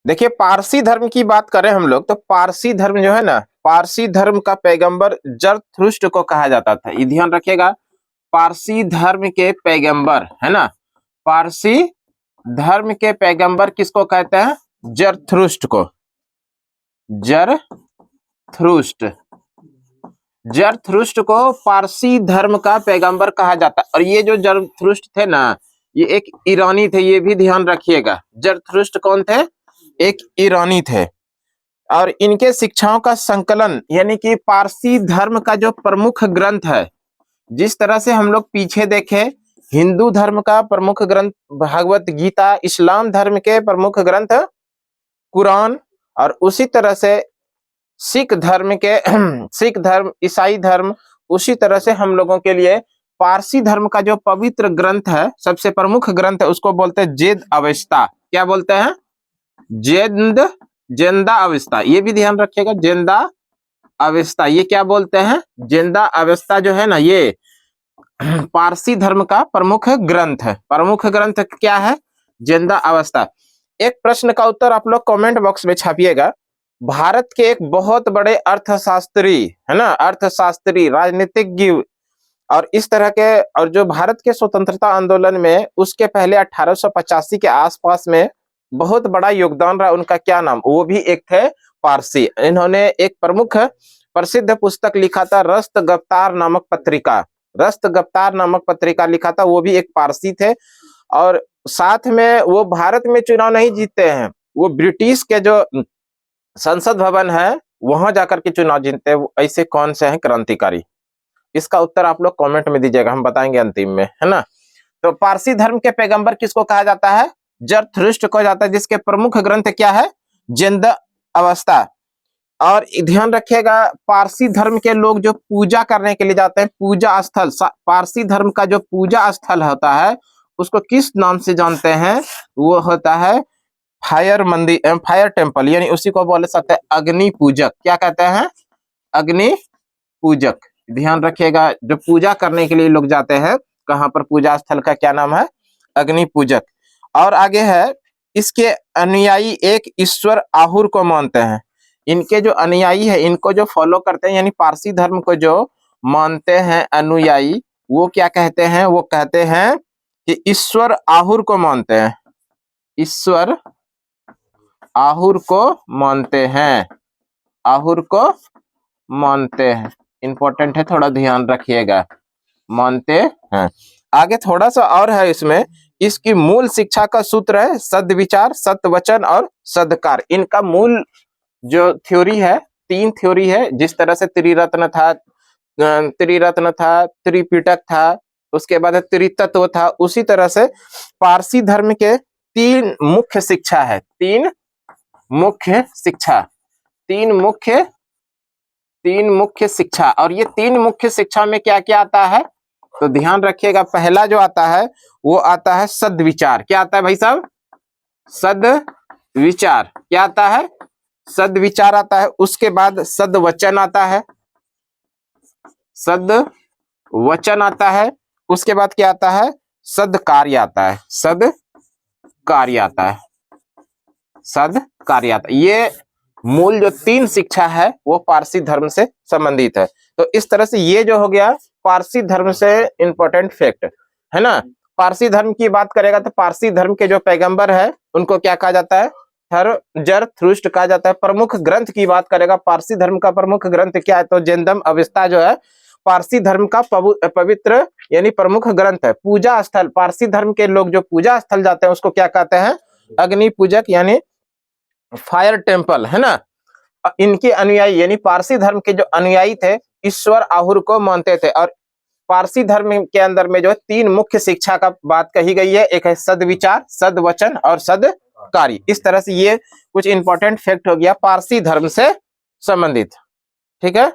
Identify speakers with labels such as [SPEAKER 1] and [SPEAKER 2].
[SPEAKER 1] देखिए पारसी धर्म की बात करें हम लोग तो पारसी धर्म जो है ना, पारसी धर्म का पैगंबर जरथुष्ट को कहा जाता था। ये ध्यान रखिएगा, पारसी धर्म के पैगंबर है ना, पारसी धर्म के पैगंबर किसको कहते हैं? जरथुष्ट को। जरथुष्ट, जरथुष्ट को पारसी धर्म का पैगंबर कहा जाता। और ये जो जरथुष्ट थे ना, ये एक ईरानी थे, ये भी ध्यान रखिएगा। जरथुष्ट कौन थे? एक ईरानी थे। और इनके शिक्षाओं का संकलन यानी कि पारसी धर्म का जो प्रमुख ग्रंथ है, जिस तरह से हम लोग पीछे देखे हिंदू धर्म का प्रमुख ग्रंथ भगवत गीता, इस्लाम धर्म के प्रमुख ग्रंथ कुरान, और उसी तरह से सिख धर्म के सिख धर्म, ईसाई धर्म, उसी तरह से हम लोगों के लिए पारसी धर्म का जो पवित्र ग्रंथ है, सबसे प्रमुख ग्रंथ है, उसको बोलते हैं जेद अवेस्ता। क्या बोलते हैं? जेंदा अवेस्ता। ये भी ध्यान रखिएगा, जेंदा अवेस्ता। ये क्या बोलते हैं? जेंदा अवेस्ता जो है ना, ये पारसी धर्म का प्रमुख ग्रंथ है। प्रमुख ग्रंथ क्या है? जेंदा अवेस्ता। एक प्रश्न का उत्तर आप लोग कमेंट बॉक्स में छापिएगा। भारत के एक बहुत बड़े अर्थशास्त्री है ना, अर्थशास्त्री, राजनीतिज्ञ और इस तरह के, और जो भारत के स्वतंत्रता आंदोलन में उसके पहले 1885 के आसपास में बहुत बड़ा योगदान रहा, उनका क्या नाम? वो भी एक थे पारसी। इन्होंने एक प्रमुख प्रसिद्ध पुस्तक लिखा था, रस्त गफ्तार नामक पत्रिका। रस्त गफ्तार नामक पत्रिका लिखा था, वो भी एक पारसी थे। और साथ में वो भारत में चुनाव नहीं जीतते हैं, वो ब्रिटिश के जो संसद भवन है वहां जाकर के चुनाव जीतते हैं। ऐसे कौन से हैं क्रांतिकारी? इसका उत्तर आप लोग कमेंट में दीजिएगा, हम बताएंगे अंतिम में, है ना। तो पारसी धर्म के पैगंबर किसको कहा जाता है? जरथुष्ट को जाता है, जिसके प्रमुख ग्रंथ क्या है? जेंद अवस्था। और ध्यान रखिएगा, पारसी धर्म के लोग जो पूजा करने के लिए जाते हैं, पूजा स्थल, पारसी धर्म का जो पूजा स्थल होता है उसको किस नाम से जानते हैं? वो होता है फायर मंदिर, फायर टेम्पल, यानी उसी को बोल सकते हैं अग्नि पूजक। क्या कहते हैं? अग्नि पूजक। ध्यान रखिएगा, जो पूजा करने के लिए लोग जाते हैं, कहां पर? पूजा स्थल का क्या नाम है? अग्नि पूजक। और आगे है, इसके अनुयायी एक ईश्वर आहुर को मानते हैं। इनके जो अनुयायी है, इनको जो फॉलो करते हैं, यानी पारसी धर्म को जो मानते हैं अनुयायी, वो क्या कहते हैं? वो कहते हैं कि ईश्वर आहुर को मानते हैं। ईश्वर आहुर को मानते हैं, आहुर को मानते हैं। इंपॉर्टेंट है, थोड़ा ध्यान रखिएगा, मानते हैं। आगे थोड़ा सा और है इसमें, इसकी मूल शिक्षा का सूत्र है सद्विचार, सत्यवचन और सद्कार्य। इनका मूल जो थ्योरी है, 3 थ्योरी है। जिस तरह से त्रिरत्न था, त्रिपिटक था, उसके बाद त्रितत्व था, उसी तरह से पारसी धर्म के 3 मुख्य शिक्षा है। 3 मुख्य शिक्षा, 3 मुख्य शिक्षा। और ये 3 मुख्य शिक्षा में क्या क्या आता है? तो ध्यान रखिएगा, पहला जो आता है वो आता है सद्विचार। क्या आता है भाई साहब? सद्विचार। क्या आता है? सद्विचार आता है। उसके बाद सद्वचन आता है, सद्वचन आता है। उसके बाद क्या आता है? सद्कार्य आता है, सद्कार्य आता है, सद्कार्य आता है। ये मूल जो 3 शिक्षा है वो पारसी धर्म से संबंधित है। तो इस तरह से ये जो हो गया पारसी धर्म से इंपॉर्टेंट फैक्ट, है ना। पारसी धर्म की बात करेगा तो पारसी धर्म के जो पैगंबर है उनको क्या कहा जाता है? जरथुष्ट कहा जाता है। प्रमुख ग्रंथ की बात करेगा, पारसी धर्म का प्रमुख ग्रंथ क्या है? तो जेंदम अवेस्ता जो है पारसी धर्म का पवित्र यानी प्रमुख ग्रंथ है। पूजा स्थल, पारसी धर्म के लोग जो पूजा स्थल जाते हैं उसको क्या कहते हैं? अग्नि पूजक यानी फायर टेम्पल, है ना। इनके अनुयायी यानी पारसी धर्म के जो अनुयायी थे ईश्वर आहुर को मानते थे। और पारसी धर्म के अंदर में जो 3 मुख्य शिक्षा का बात कही गई है, एक है सद्विचार, सद्वचन और सद्कार्य। इस तरह से ये कुछ इंपॉर्टेंट फैक्ट हो गया पारसी धर्म से संबंधित, ठीक है।